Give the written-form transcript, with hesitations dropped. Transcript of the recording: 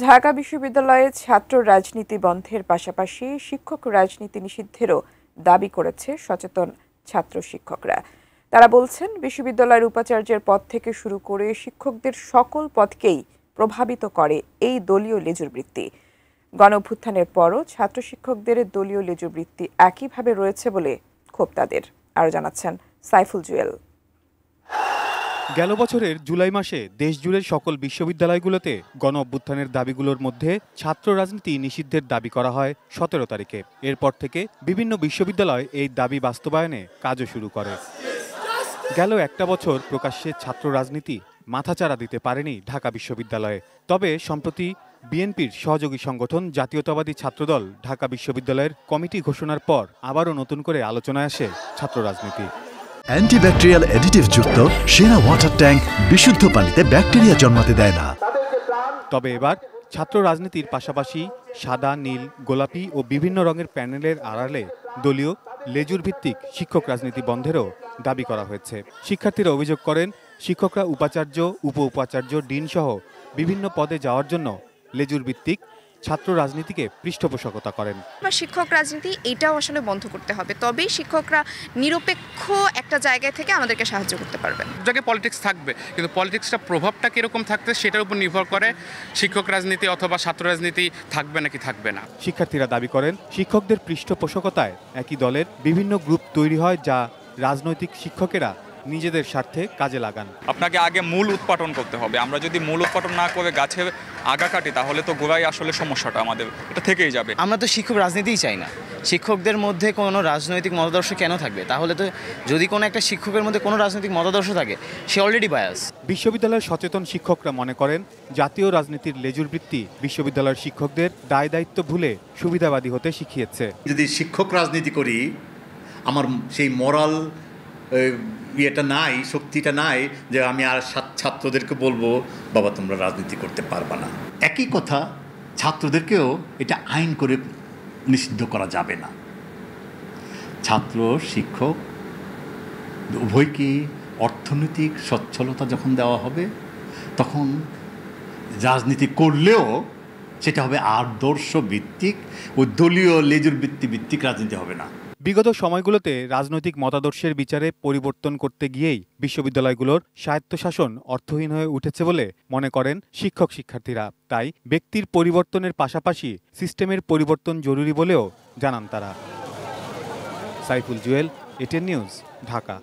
ঢাকা বিশ্ববিদ্যালয়ে ছাত্র রাজনীতি বন্ধের পাশাপাশি শিক্ষক রাজনীতি নিষিদ্ধেরও দাবি করেছে সচেতন ছাত্র শিক্ষকরা। তারা বলছেন, বিশ্ববিদ্যালয়ের উপাচার্যের পদ থেকে শুরু করে শিক্ষকদের সকল পদকেই প্রভাবিত করে এই দলীয় লেজুরবৃত্তি। গণঅভ্যুত্থানের পরও ছাত্র শিক্ষকদের দলীয় লেজুরবৃত্তি একইভাবে রয়েছে বলে ক্ষোভ তাদের। আরও জানাচ্ছেন সাইফুল জুয়েল। গেল বছরের জুলাই মাসে দেশজুড়ে সকল বিশ্ববিদ্যালয়গুলোতে গণঅভ্যুত্থানের দাবিগুলোর মধ্যে ছাত্র রাজনীতি নিষিদ্ধের দাবি করা হয় 17 তারিখে। এরপর থেকে বিভিন্ন বিশ্ববিদ্যালয় এই দাবি বাস্তবায়নে কাজও শুরু করে। গেল একটা বছর প্রকাশ্যে ছাত্র রাজনীতি মাথাচাড়া দিতে পারেনি ঢাকা বিশ্ববিদ্যালয়ে। তবে সম্প্রতি বিএনপির সহযোগী সংগঠন জাতীয়তাবাদী ছাত্রদল ঢাকা বিশ্ববিদ্যালয়ের কমিটি ঘোষণার পর আবারও নতুন করে আলোচনায় আসে ছাত্র রাজনীতি। অ্যান্টিব্যাকটেরিয়াল অ্যাডিটিভ যুক্ত সেরা ওয়াটার ট্যাঙ্ক বিশুদ্ধ পানিতে ব্যাকটেরিয়া জন্মাতে দেয় না। তবে এবার ছাত্র রাজনীতির পাশাপাশি সাদা, নীল, গোলাপি ও বিভিন্ন রঙের প্যানেলের আড়ালে দলীয় লেজুর ভিত্তিক শিক্ষক রাজনীতি বন্ধেরও দাবি করা হয়েছে। শিক্ষার্থীরা অভিযোগ করেন, শিক্ষকরা উপাচার্য, উপ উপাচার্য, ডিন সহ বিভিন্ন পদে যাওয়ার জন্য লেজুর ভিত্তিক ছাত্র রাজনীতিকে পৃষ্ঠপোষকতা করেন। শিক্ষক রাজনীতি এটাও আসলে বন্ধ করতে হবে, তবেই শিক্ষকরা নিরপেক্ষ একটা জায়গা থেকে আমাদেরকে সাহায্য করতে পারবেন। জায়গায় পলিটিক্স থাকবে, কিন্তু পলিটিক্সটা প্রভাবটা কিরকম থাকবে সেটার উপর নির্ভর করে শিক্ষক রাজনীতি অথবা ছাত্র রাজনীতি থাকবে নাকি থাকবে না। শিক্ষার্থীরা দাবি করেন, শিক্ষকদের পৃষ্ঠপোষকতায় একই দলের বিভিন্ন গ্রুপ তৈরি হয়, যা রাজনৈতিক শিক্ষকেরা নিজেদের স্বার্থে কাজে লাগান। আপনাকে আগে মূল উৎপাদন করতে হবে। আমরা যদি মূল উৎপাদন না করে গাছে আগা কাটি, তাহলে তো গোড়ায় আসলে সমস্যাটা আমাদের এটা থেকেই যাবে। আমরা তো শিক্ষক রাজনীতিই চাই না। শিক্ষকদের মধ্যে কোনো রাজনৈতিক মতাদর্শ কেন থাকবে? তাহলে তো যদি কোনো একটা শিক্ষকের মধ্যে কোনো রাজনৈতিক মতাদর্শ থাকে, সে অলরেডি বায়াস। বিশ্ববিদ্যালয়ের সচেতন শিক্ষকরা মনে করেন, জাতীয় রাজনীতির লেজুর বৃত্তি বিশ্ববিদ্যালয়ের শিক্ষকদের দায় দায়িত্ব ভুলে সুবিধাবাদী হতে শিখিয়েছে। যদি শিক্ষক রাজনীতি করি, আমার সেই মোরাল ইয়েটা নাই, শক্তিটা নাই যে আমি আর ছাত্রদেরকে বলবো, বাবা তোমরা রাজনীতি করতে পারবা না। একই কথা ছাত্রদেরকেও এটা আইন করে নিষিদ্ধ করা যাবে না। ছাত্র শিক্ষক উভয়কে অর্থনৈতিক সচ্ছলতা যখন দেওয়া হবে, তখন রাজনীতি করলেও সেটা হবে আদর্শ ভিত্তিক ও দলীয় লেজুর ভিত্তিক রাজনীতি হবে না। বিগত সময়গুলোতে রাজনৈতিক মতাদর্শের বিচারে পরিবর্তন করতে গিয়েই বিশ্ববিদ্যালয়গুলোর স্বায়ত্তশাসন অর্থহীন হয়ে উঠেছে বলে মনে করেন শিক্ষক শিক্ষার্থীরা। তাই ব্যক্তির পরিবর্তনের পাশাপাশি সিস্টেমের পরিবর্তন জরুরি বলেও জানান তারা। Saiful Jewel, ATN news, Dhaka.